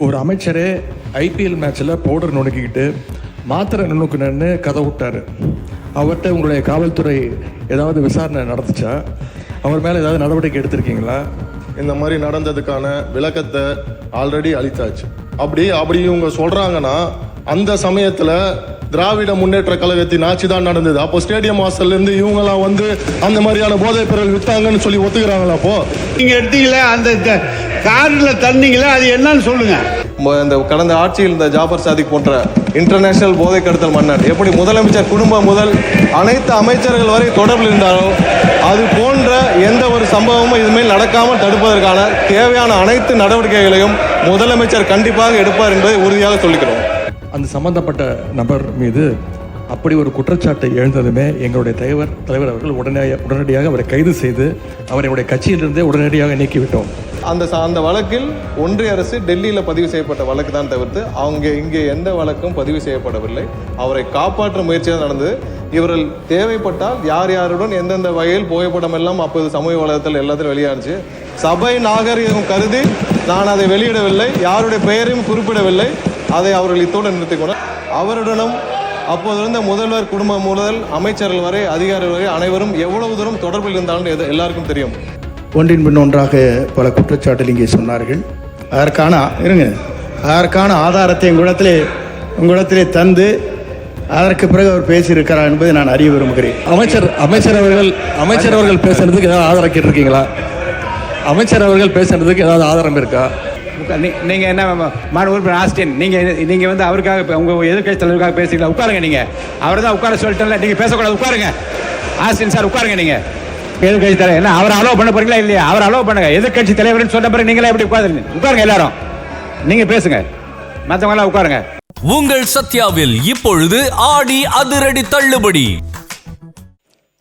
ஒரு அமைச்சரே ஐபிஎல் மேட்ச்சில் பவுடர் நுணுக்கிக்கிட்டு மாத்திரை நுணுக்குனன்னு கதை விட்டார். அவர்கிட்ட உங்களுடைய காவல்துறை ஏதாவது விசாரணை நடந்துச்சா? அவர் மேலே ஏதாவது நடவடிக்கை எடுத்திருக்கீங்களா? இந்த மாதிரி நடந்ததுக்கான விளக்கத்தை ஆல்ரெடி அளித்தாச்சு. அப்படி இவங்க சொல்றாங்கன்னா அந்த சமயத்துல திராவிட முன்னேற்ற கழகத்தின் ஆட்சி தான் நடந்தது. அப்போ ஸ்டேடியம் வாசல்ல இருந்து இவங்கெல்லாம் வந்து அந்த மாதிரியான போதைப் பொருள் வித்தாங்கன்னு சொல்லி ஒத்துக்கிறாங்களா? அப்போ நீங்க எடுத்தீங்களா அந்த கார்ல தந்தீங்களா, அது என்னன்னு சொல்லுங்க. இந்த கடந்த ஆட்சியில் இந்த ஜாபர் சாதிக் போன்ற இன்டர்நேஷனல் போதை கடத்தல் மன்னன் எப்படி முதலமைச்சர் குடும்பம் முதல் அனைத்து அமைச்சர்கள் வரை தொடர்பில் இருந்தாலும் அது போன்ற எந்த ஒரு சம்பவமும் இதுமேல் நடக்காமல் தடுப்பதற்கான தேவையான அனைத்து நடவடிக்கைகளையும் முதலமைச்சர் கண்டிப்பாக எடுப்பார் என்பதை உறுதியாக சொல்லிக்கிறோம். அந்த சம்பந்தப்பட்ட நபர் மீது அப்படி ஒரு குற்றச்சாட்டை எழுந்ததுமே எங்களுடைய தலைவர் அவர்கள் உடனடியாக அவரை கைது செய்து அவருடைய கட்சியிலிருந்தே உடனடியாக நீக்கிவிட்டோம். அந்த வழக்கில் ஒன்றிய அரசு டெல்லியில் பதிவு செய்யப்பட்ட வழக்கு தான் தவிர்த்து இங்கே எந்த வழக்கும் பதிவு செய்யப்படவில்லை. அவரை காப்பாற்ற முயற்சியாக நடந்தது. இவர்கள் தேவைப்பட்டால் யார் யாருடன் எந்தெந்த வகையில் புகைப்படம் எல்லாம் அப்போது சமூக வலைதளத்தில் எல்லாத்திலும் வெளியானுச்சு. சபை நாகரிகம் கருதி நான் அதை வெளியிடவில்லை, யாருடைய பெயரையும் குறிப்பிடவில்லை. அதை அவர்கள் இத்தோடு நிறுத்திக்கொண்டார். அவருடனும் அப்போது இருந்த முதல்வர் குடும்பம் முதல் அமைச்சர்கள் வரை அதிகாரிகள் வரை அனைவரும் எவ்வளவு தூரம் தொடர்பில் இருந்தாலும் எல்லாருக்கும் தெரியும். ஒன்றின் பின் ஒன்றாக பல குற்றச்சாட்டுகள் இங்கே சொன்னார்கள். அதற்கான ஆதாரத்தை உங்களிடத்திலே தந்து அதற்கு பிறகு அவர் பேசியிருக்கிறார் என்பதை நான் அறிய விரும்புகிறேன். அமைச்சர் அவர்கள் பேசுறதுக்கு ஏதாவது ஆதாரம் கேட்டிருக்கீங்களா? அமைச்சர் அவர்கள் பேசுறதுக்கு ஏதாவது ஆதாரம் இருக்கா? நீங்கள் என்ன மாநில உறுப்பினர் ஆஸ்டின், நீங்கள் வந்து அவருக்காக உங்கள் எதிர்கட்சி தலைவருக்காக பேசிக்கலாம். உட்காருங்க. நீங்கள் அவர் தான் உட்கார சொல்லிட்டேன்ல, நீங்கள் பேசக்கூடாது. உட்காருங்க. ஆஸ்டின் சார் உட்காருங்க. நீங்கள் எதிர்கட்சி தலைவர் என்ன அவர் அலோவ் பண்ண போறீங்களா இல்லையா? அவர் அலோவ் பண்ணுங்க. எதிர்கட்சி தலைவர்னு சொன்ன பிறகு நீங்களே எப்படி உட்காருங்க. எல்லாரும் நீங்கள் பேசுங்க, மற்றவங்க எல்லாம் உட்காருங்க. உங்கள் சத்யாவில் இப்பொழுது ஆடி அதிரடி தள்ளுபடி.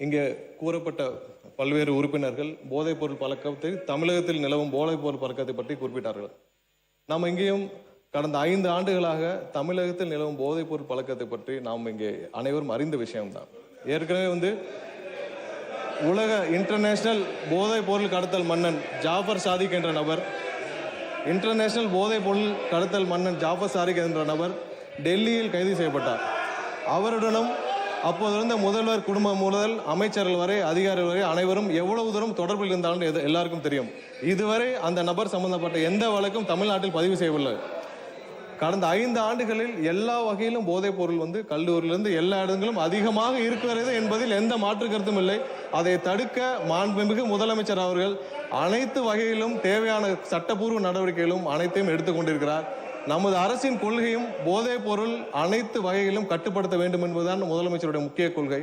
இங்கே கூறப்பட்ட பல்வேறு உறுப்பினர்கள் போதைப் பொருள் பழக்கத்தை தமிழகத்தில் நிலவும் போதைப் பொருள் பழக்கத்தை பற்றி குறிப்பிட்டார்கள். நாம் இங்கேயும் கடந்த 5 ஆண்டுகளாக தமிழகத்தில் நிலவும் போதைப் பொருள் பழக்கத்தை பற்றி நாம் இங்கே அனைவரும் அறிந்த விஷயம்தான். ஏற்கனவே வந்து உலக இன்டர்நேஷனல் போதைப் பொருள் கடத்தல் மன்னன் ஜாஃபர் சாதிக் என்ற நபர் டெல்லியில் கைது செய்யப்பட்டார். அவருடனும் அப்போது இருந்த முதல்வர் குடும்பம் முதல் அமைச்சர்கள் வரை அதிகாரிகள் வரை அனைவரும் எவ்வளவு தூரம் தொடர்பில் இருந்தாலும் எல்லாருக்கும் தெரியும். இதுவரை அந்த நபர் சம்பந்தப்பட்ட எந்த வழக்கும் தமிழ்நாட்டில் பதிவு செய்யவில்லை. கடந்த 5 ஆண்டுகளில் எல்லா வகையிலும் போதைப் பொருள் வந்து கல்லூரியிலிருந்து எல்லா இடங்களும் அதிகமாக இருக்கிறது என்பதில் எந்த மாற்று கருத்தும் இல்லை. அதை தடுக்க மாண்புமிகு முதலமைச்சர் அவர்கள் அனைத்து வகையிலும் தேவையான சட்டப்பூர்வ நடவடிக்கைகளும் அனைத்தையும் எடுத்துக்கொண்டிருக்கிறார். நமது அரசின் கொள்கையும் போதைப் பொருள் அனைத்து வகையிலும் கட்டுப்படுத்த வேண்டும் என்பதுதான் முதலமைச்சருடைய முக்கிய கொள்கை.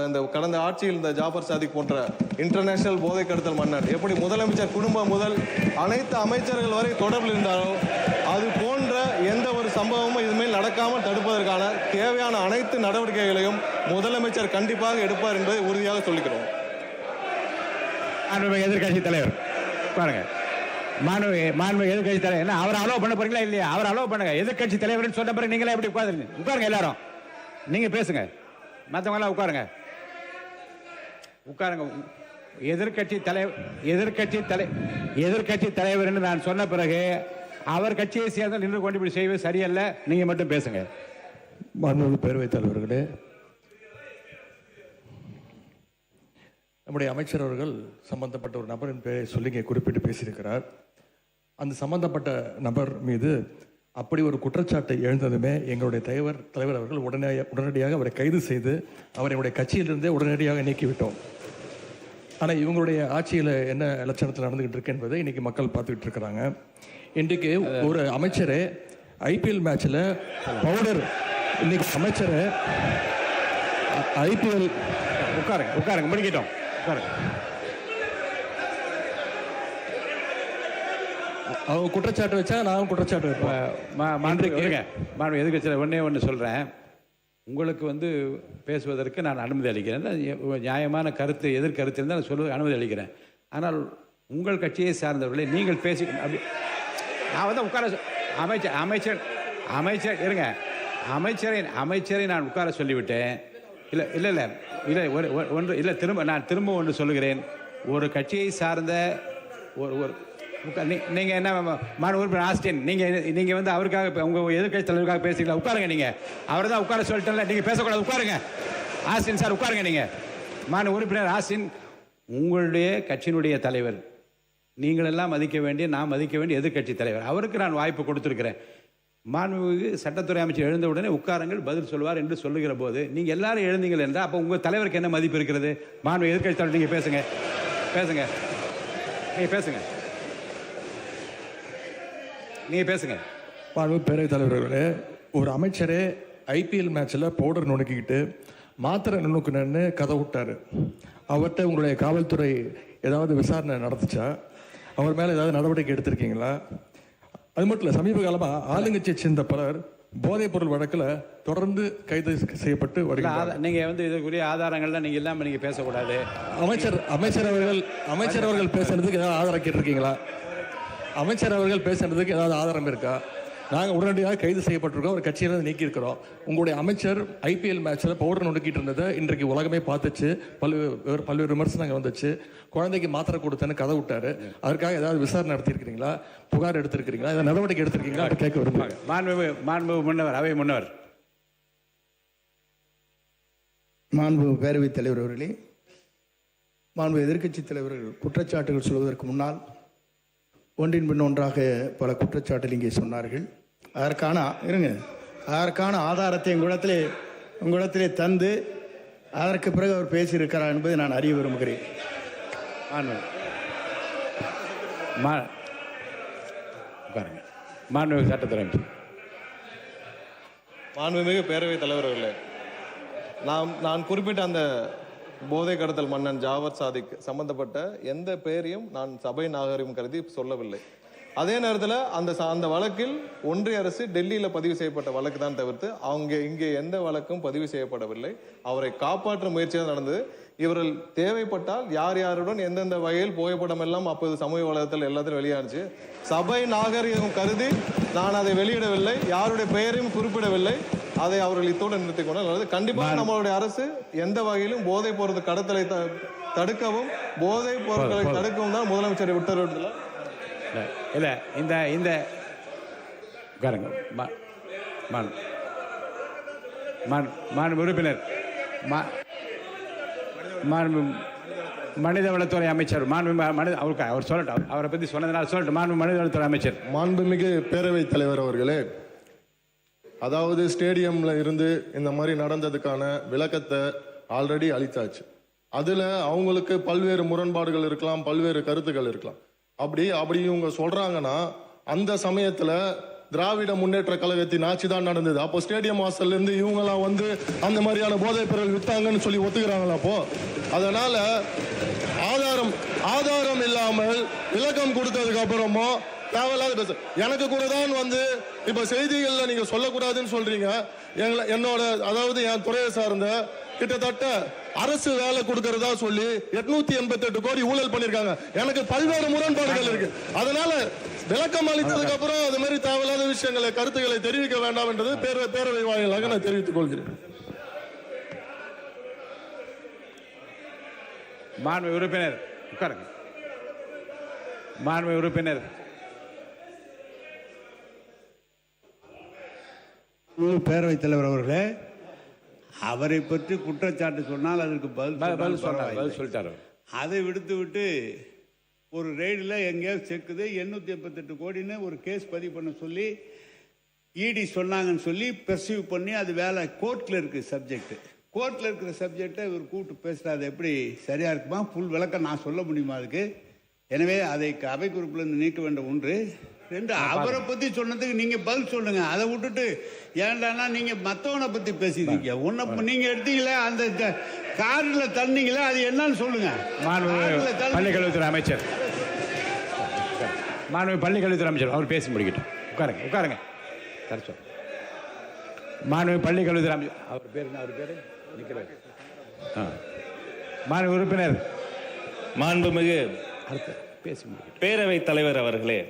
இந்த கடந்த ஆட்சியில் இந்த ஜாபர் சாதிக் போன்ற இன்டர்நேஷனல் போதை கடத்தல் மன்னன் எப்படி முதலமைச்சர் குடும்பம் முதல் அனைத்து அமைச்சர்கள் வரை தொடர்பில் இருந்தாலும் அது போன்ற எந்த ஒரு சம்பவமும் இதுமேல் நடக்காமல் தடுப்பதற்கான தேவையான அனைத்து நடவடிக்கைகளையும் முதலமைச்சர் கண்டிப்பாக எடுப்பார் என்பதை உறுதியாக சொல்லிக்கிறோம். எதிர்கட்சி தலைவர் பாருங்க. மாண்பு எதிர்கட்சி தலைவர் என்ன அவர் அலோவ் பண்ண போறீங்களா இல்லையா? அவர் அலோவ் பண்ணுங்க. எதிர்கட்சி தலைவர்னு சொன்ன பிறகு நீங்களே எப்படி உட்காருங்க. எல்லாரும் நீங்க பேசுங்க, மற்றவங்க எல்லாம் உட்காருங்க. எதிர்கட்சி தலைவர் என்று நான் சொன்ன பிறகு அவர் கட்சியை சேர்ந்து நின்று கொண்டு இப்படி செய்வது சரியல்ல. நீங்க மட்டும் பேசுங்க. மாண்புமிகு பேரவைத் தலைவர்களே, நம்முடைய அமைச்சர் அவர்கள் சம்பந்தப்பட்ட ஒரு நபரின் பெயரை சொல்லி இங்கே குறிப்பிட்டு பேசியிருக்கிறார். அந்த சம்பந்தப்பட்ட நபர் மீது அப்படி ஒரு குற்றச்சாட்டை எழுந்ததுமே எங்களுடைய தலைவர் அவர்கள் உடனடியாக அவரை கைது செய்து அவருடைய கட்சியிலிருந்தே உடனடியாக நீக்கிவிட்டோம். ஆனால் இவங்களுடைய ஆட்சியில் என்ன லட்சணத்தில் நடந்துகிட்டு இருக்கு என்பதை இன்னைக்கு மக்கள் பார்த்துக்கிட்டு இருக்கிறாங்க. இன்றைக்கு ஒரு அமைச்சரே ஐபிஎல் மேட்ச்சில் பவுடர், இன்னைக்கு அமைச்சரை ஐபிஎல் உட்காருங்க முடிக்கிட்டோம். அவங்க குற்றச்சாட்டு வச்சா நான் குற்றச்சாட்டு வைப்பேன். எதிர்கட்சியில் ஒன்று சொல்கிறேன். உங்களுக்கு வந்து பேசுவதற்கு நான் அனுமதி அளிக்கிறேன். நியாயமான கருத்து எதிர்கருத்து இருந்தால் நான் சொல்ல அனுமதி அளிக்கிறேன். ஆனால் உங்கள் கட்சியை சார்ந்தவர்களை நீங்கள் பேசி அப்படி நான் வந்து உட்கார அமைச்சரை நான் உட்கார சொல்லிவிட்டேன். இல்லை திரும்ப ஒன்று சொல்லுகிறேன். ஒரு கட்சியை சார்ந்த ஒரு நீங்கள் என்ன மாநில உறுப்பினர் ஆஸ்டின் நீங்கள் வந்து அவருக்காக உங்கள் எதிர்கட்சி தலைவருக்காக பேசுகிறீங்களா? உட்காருங்க நீங்கள். அவர் தான் உட்கார சொல்லிட்டேன்ல, நீங்கள் பேசக்கூடாது. உட்காருங்க ஆஸ்டின் சார், உட்காருங்க நீங்கள். மாநில உறுப்பினர் ஆஸ்டின், உங்களுடைய கட்சியினுடைய தலைவர், நீங்களெல்லாம் மதிக்க வேண்டிய, நான் மதிக்க வேண்டிய எதிர்கட்சி தலைவர், அவருக்கு நான் வாய்ப்பு கொடுத்துருக்கிறேன். மாண்புமிகு சட்டத்துறை அமைச்சர் எழுந்த உடனே உட்காருங்கள், பதில் சொல்வார் என்று சொல்லுகிற போது நீங்கள் எல்லாரும் எழுந்தீங்கள் என்றால் அப்போ உங்கள் தலைவருக்கு என்ன மதிப்பு இருக்கிறது? மாண்பு எதிர்கட்சி தலைவர், நீங்கள் பேசுங்க நீங்கள் பேசுங்க. மாண்பு பேரவைத் தலைவர்களே, ஒரு அமைச்சரே ஐபிஎல் மேட்ச்சில் பவுடர் நுணுக்கிக்கிட்டு மாத்திரை நுணுக்குனன்னு கதை விட்டார். அவர்கிட்ட உங்களுடைய காவல்துறை ஏதாவது விசாரணை நடத்துச்சா? அவர் மேலே ஏதாவது நடவடிக்கை எடுத்திருக்கீங்களா? அது மட்டும் இல்லை, சமீப காலமாக ஆளுங்கட்சியை சேர்ந்த பலர் போதைப் பொருள் வழக்கில் தொடர்ந்து கைது செய்யப்பட்டு வருகிறார். நீங்கள் வந்து இதுக்குரிய ஆதாரங்கள்லாம் நீங்கள் இல்லாமல் நீங்கள் பேசக்கூடாது. அமைச்சர் அவர்கள் பேசுறதுக்கு ஏதாவது ஆதாரம் கேட்டிருக்கீங்களா? அமைச்சர் அவர்கள் பேசுறதுக்கு ஏதாவது ஆதாரம் இருக்கா? நாங்கள் உடனடியாக கைது செய்யப்பட்டிருக்கோம், ஒரு கட்சியிலிருந்து நீக்கியிருக்கிறோம். உங்களுடைய அமைச்சர் ஐபிஎல் மேட்ச்சில் பவுடர் நுணுக்கிட்டு இருந்ததை இன்றைக்கு உலகமே பார்த்துச்சு, பல்வேறு விமர்சனங்கள் வந்துச்சு. குழந்தைக்கு மாத்திரை கொடுத்தேன்னு கதை விட்டாரு. அதற்காக ஏதாவது விசாரணை நடத்தியிருக்கிறீங்களா? புகார் எடுத்திருக்கிறீங்களா? ஏதாவது நடவடிக்கை எடுத்திருக்கீங்களா? கேட்க விரும்புகிறாங்க. மாண்பு முன்னவர், அவை முன்னவர். மாண்பு பேரவைத் தலைவர் அவர்களே, மாண்பு எதிர்க்கட்சி தலைவர்கள் குற்றச்சாட்டுகள் சொல்வதற்கு முன்னால் ஒன்றின் பின் ஒன்றாக பல குற்றச்சாட்டுகள் இங்கே சொன்னார்கள். அதற்கான ஆதாரத்தை உங்களிடத்திலே தந்து அதற்கு பிறகு அவர் பேசியிருக்கிறார் என்பதை நான் அறிய விரும்புகிறேன். மாண்புமிகு சட்டத்துறை மாண்புமிகு பேரவைத் தலைவர்களே, நான் குறிப்பிட்ட அந்த போதை கடத்தல் மன்னன் ஜாவர் சாதிக் சம்பந்தப்பட்ட எந்த பெயரையும் நான் சபை நாகரிகம் கருதி சொல்லவில்லை. அதே நேரத்தில் அந்த வழக்கில் ஒன்றிய அரசு டெல்லியில் பதிவு செய்யப்பட்ட வழக்கு தான் தவிர்த்து இங்கே எந்த வழக்கும் பதிவு செய்யப்படவில்லை. அவரை காப்பாற்றும் முயற்சியாக நடந்தது. இவர்கள் தேவைப்பட்டால் யார் யாருடன் எந்தெந்த வகையில் புகைப்படம் எல்லாம் அப்போது சமூக வலைதளத்தில் எல்லாத்திலும் வெளியானுச்சு. சபை நாகரிகம் கருதி நான் அதை வெளியிடவில்லை, யாருடைய பெயரையும் குறிப்பிடவில்லை. அதை அவர்கள் இத்தோடு நிறுத்திக் கொண்டால் கண்டிப்பாக நம்மளுடைய அரசு எந்த வகையிலும் போதைப் பொருள் கடத்தலை தடுக்கவும் போதைப் பொருட்களை தடுக்கவும் தான் முதலமைச்சரை உத்தரவிட்டுள்ள. இல்லை இந்த உறுப்பினர் மனிதவளத்துறை அமைச்சர் அவர் சொல்லட்டும், அவரை பற்றி சொன்னதுனால சொல்லட்டும். மனிதவளத்துறை அமைச்சர். மாண்புமிகு பேரவைத் தலைவர் அவர்களே, அதாவது ஸ்டேடியம்ல இருந்து இந்த மாதிரி நடந்ததுக்கான விளக்கத்தை ஆல்ரெடி அளித்தாச்சு. அதுல அவங்களுக்கு பல்வேறு முரண்பாடுகள் இருக்கலாம், பல்வேறு கருத்துக்கள் இருக்கலாம். அப்படி இவங்க சொல்றாங்கன்னா அந்த சமயத்துல திராவிட முன்னேற்ற கழகத்தின் ஆட்சி தான் நடந்தது. அப்போ ஸ்டேடியம் வாசல்ல இருந்து இவங்கெல்லாம் வந்து அந்த மாதிரியான போதைப் பொருள் வித்தாங்கன்னு சொல்லி ஒத்துக்கிறாங்களா? அப்போ அதனால ஆதாரம் இல்லாமல் விளக்கம் கொடுத்ததுக்கு அப்புறமோ தேவையில்லாத பேச எனக்கு கூட தான் வந்து இப்ப செய்திகள்ல நீங்க சொல்லக்கூடாதுன்னு சொல்றீங்க. என்னோட அதாவது என் துறையை சார்ந்த கிட்டத்தட்ட அரசு வேலை கொடுக்கறதா சொல்லி 888 கோடி ஊழல் பண்ணிருக்காங்க. எனக்கு பல்வேறு முரண்பாடுகள் இருக்கு. அதனால விளக்கம் அளித்ததுக்கு அப்புறம் அது மாதிரி தேவையில்லாத விஷயங்களை கருத்துக்களை தெரிவிக்க வேண்டாம் என்றது பேரவை வாயிலாக நான் தெரிவித்துக் கொள்கிறேன். மாண்பு உறுப்பினர் உட்காருங்க. மாண்பு உறுப்பினர் பேரவைத் தலைவர் அவர்களே, அவரை பற்றி குற்றச்சாட்டு சொன்னால் அதற்கு பதில் சொல்லிட்டாரு. அதை விடுத்து விட்டு ஒரு ரெய்டில் எங்கேயாவது செக்குது 888 கோடின்னு ஒரு கேஸ் பதிவு பண்ண சொல்லி இடி சொன்னாங்கன்னு சொல்லி பெர்சீவ் பண்ணி அது வேலை கோர்ட்டில் இருக்குது சப்ஜெக்ட். கோர்ட்டில் இருக்கிற சப்ஜெக்டை இவர் கூப்பிட்டு பேசுகிறது அது எப்படி சரியாக இருக்குமா? ஃபுல் விளக்கம் நான் சொல்ல முடியுமா அதுக்கு? எனவே அதை அவை குறிப்பிலிருந்து நீக்க வேண்டும். ஒன்று. ரெண்டு, அவரை பற்றி சொன்னதுக்கு நீங்கள் பதில் சொல்லுங்க. அதை விட்டுட்டு ஏன்டானா நீங்கள் மற்றவனை பற்றி பேசிட்டீங்க. நீங்கள் எடுத்தீங்களே அந்த காரில் தண்ணீங்களே அது என்னன்னு சொல்லுங்க. பள்ளிக்கல்வித்துறை அமைச்சர் பள்ளிக்கல்வித்துறை அமைச்சர் அவர் பேசி முடிக்கட்டும். உட்காருங்க. பள்ளிக்கல்வித்துறை அமைச்சர் அவர் பேர் நிற்கிறார். உறுப்பினர் மாண்புமிகு பேசி முடிக்கட்டும். பேரவைத் தலைவர் அவர்களே,